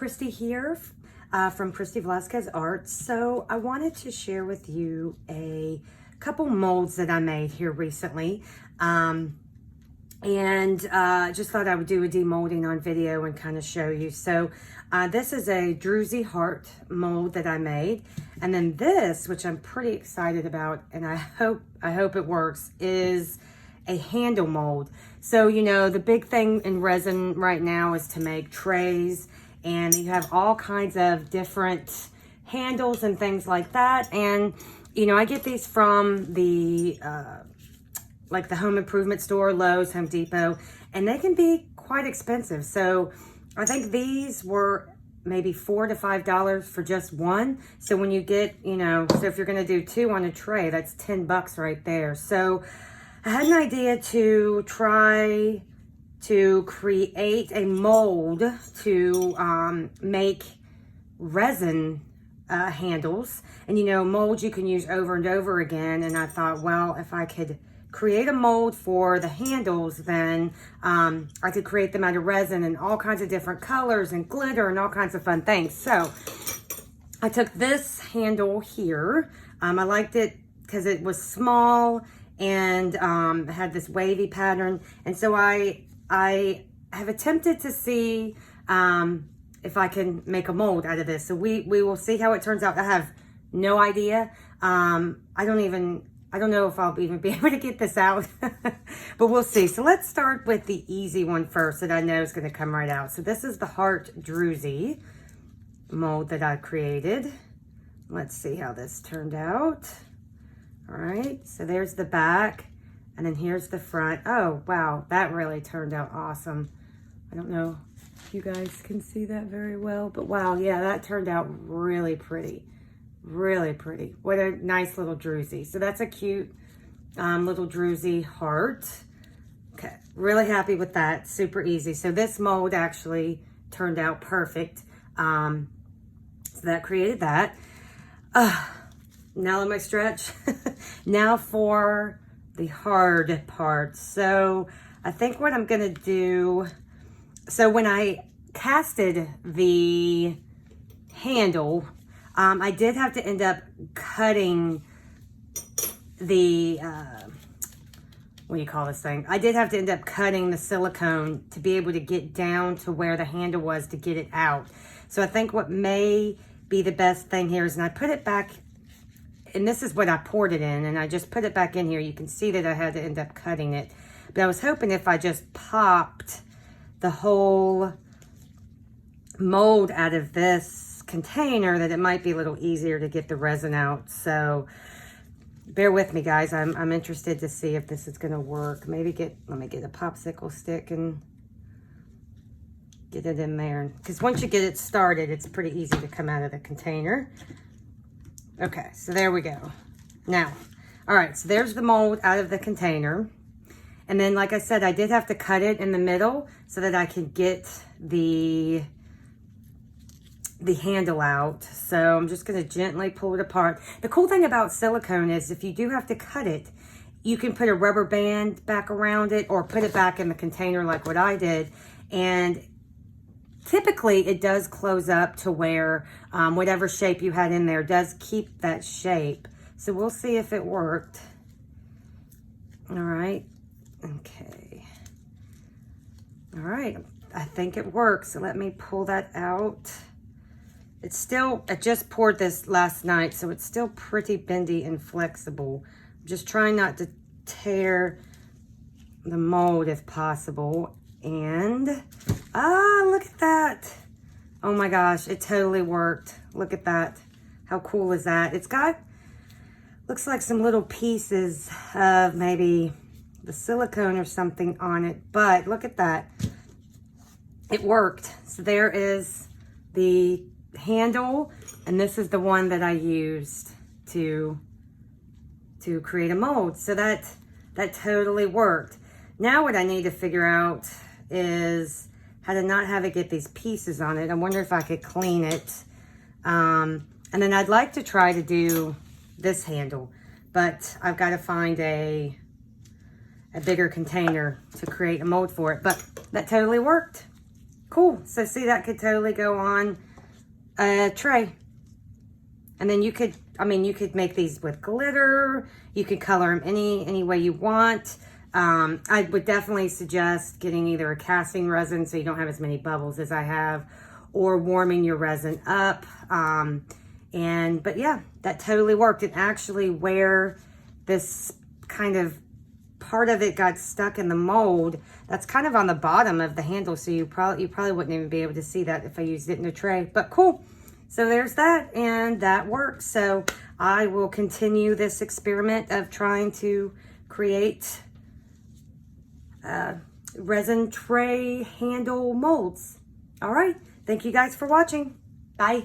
Christy here from Christy Velasquez Art. So I wanted to share with you a couple molds that I made here recently. Just thought I would do a demolding on video and kind of show you. So this is a Druzy heart mold that I made. And then this, which I'm pretty excited about, and I hope it works, is a handle mold. So, you know, the big thing in resin right now is to make trays, and you have all kinds of different handles and things like that. And, you know, I get these from the, like the home improvement store, Lowe's, Home Depot, and they can be quite expensive. So I think these were maybe $4 to $5 for just one. So when you get, you know, so if you're going to do two on a tray, that's $10 right there. So I had an idea to try to create a mold to make resin handles. And, you know, molds you can use over and over again. And I thought, well, if I could create a mold for the handles, then I could create them out of resin in all kinds of different colors and glitter and all kinds of fun things. So I took this handle here. I liked it because it was small and had this wavy pattern. And so I have attempted to see if I can make a mold out of this. So we will see how it turns out. I have no idea. I don't know if I'll even be able to get this out, but we'll see. So let's start with the easy one first that I know is going to come right out. So this is the Heart Druzy mold that I created. Let's see how this turned out. All right, so there's the back, and then here's the front. Oh, wow, that really turned out awesome. I don't know if you guys can see that very well, but wow, yeah, that turned out really pretty. Really pretty. What a nice little Druzy. So that's a cute little Druzy heart. Okay, really happy with that. Super easy. So this mold actually turned out perfect. So that created that. Now let me stretch. Now for the hard part. So I think what I'm gonna do, so when I casted the handle, I did have to end up cutting the, what do you call this thing? I did have to end up cutting the silicone to be able to get down to where the handle was to get it out. So I think what may be the best thing here is, and I put it back, and this is what I poured it in, and I just put it back in here. You can see that I had to end up cutting it. But I was hoping if I just popped the whole mold out of this container that it might be a little easier to get the resin out. So bear with me, guys. I'm interested to see if this is going to work. Let me get a popsicle stick and get it in there, because once you get it started, it's pretty easy to come out of the container. Okay, so there we go. Now, all right, so there's the mold out of the container. And then, like I said, I did have to cut it in the middle so that I could get the handle out. So I'm just going to gently pull it apart. The cool thing about silicone is if you do have to cut it, you can put a rubber band back around it or put it back in the container like what I did. And typically it does close up to where whatever shape you had in there does keep that shape. So we'll see if it worked. All right. Okay. All right. I think it works. So let me pull that out. It's still, I just poured this last night, so it's still pretty bendy and flexible. I'm just trying not to tear the mold if possible. And, look at that. Oh my gosh, it totally worked. Look at that. How cool is that? It's got, looks like some little pieces of maybe the silicone or something on it, but look at that. It worked. So there is the handle, and this is the one that I used to create a mold. So that totally worked. Now what I need to figure out is how to not have it get these pieces on it. I wonder if I could clean it. And then I'd like to try to do this handle, but I've got to find a bigger container to create a mold for it. But that totally worked. cool. So see, that could totally go on a tray. And then you could, I mean, you could make these with glitter. You could color them any way you want. I would definitely suggest getting either a casting resin so you don't have as many bubbles as I have, or warming your resin up. But yeah, that totally worked. And actually where this kind of part of it got stuck in the mold, that's kind of on the bottom of the handle. So you probably wouldn't even be able to see that if I used it in a tray, but cool. So there's that, and that works. So I will continue this experiment of trying to create resin tray handle molds. All right. Thank you guys for watching. Bye.